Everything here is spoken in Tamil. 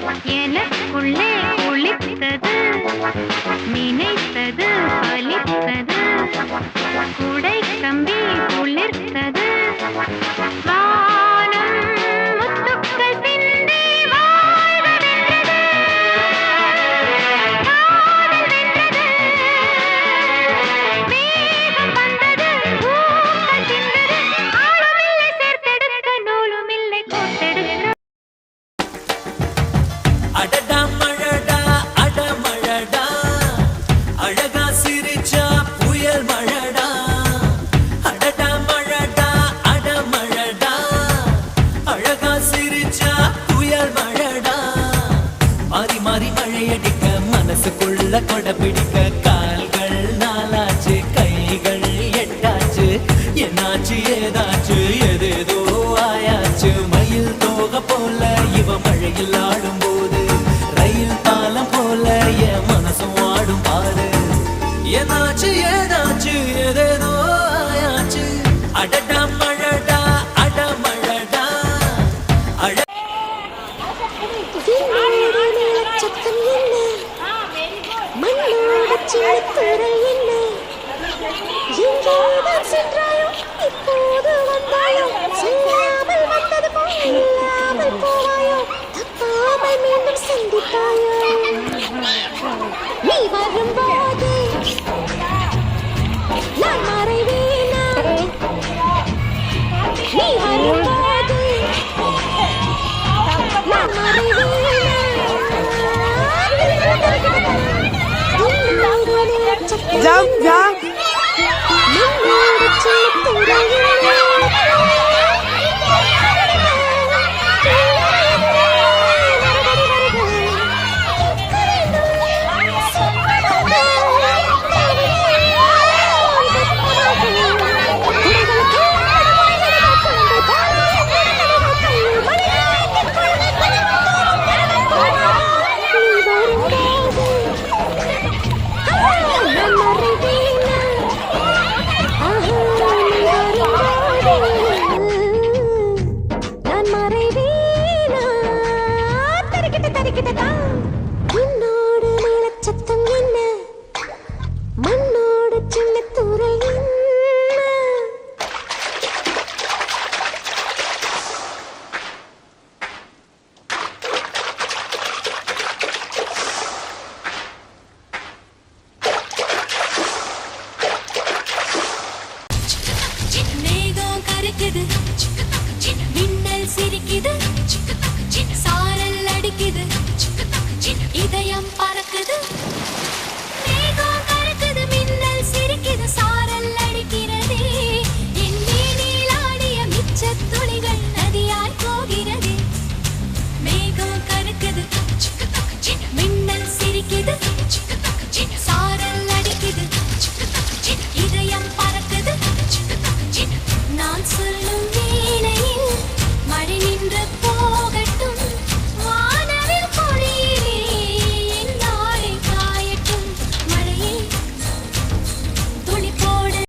எனக்குள்ளே ஒளித்தது, நினைத்தது பலித்தது, குடை கம்பி குளிர்த்தது, வானம் முத்துக்கள் சிந்தி வாழ்வு வென்றது, காதல் வென்றது, வேகம் வந்தது, ஊக்கம் தின்றது, ஆளுமில்லை சேர்த்தெடுக்க நூலுமில்லை கோத்தெடுக்க. அடடா மழடா அடமழடா, அழகா சிரிச்சா புயல் மழடா. அடடா மழடா அடமழடா, அழகா சிரிச்சா புயல் மழடா. மாறி மாறி மழையடிக்க மனசுக்குள்ள கொடை பிடிக்க, கால்கள் நாலாச்சு கைகள் எட்டாச்சு, என்னாச்சு ஏதாச்சு எதேதோ ஆயாச்சு. மயில் தோகை போல இவ மழையில் ஆடும் போது, ரயில் பாலம் போல என் மனசும் ஆடும் பாரு. என்னாச்சு ஏதாச்சு எதேதோ ஆயாச்சு. அடடா மழடா அடமழடா அழ. விண்ணோடு நிலச்சத்தம் என்ன, மண்ணோடு சின்னத்துறை என்ன, எங்கேதான் சென்றாயோ இப்போது வந்தாயோ, சொல்லாமல் வந்தது போல் இல்லாமல் போவாயோ, தப்பாமல் மீண்டும் சந்தித்தாயோ. நீ வரும்போது நான் மறைவேனா, நீ வரும்போது நான் மறைவேனா. Jump, jump. மண்ணோடு சின்னத்துறை என்ன,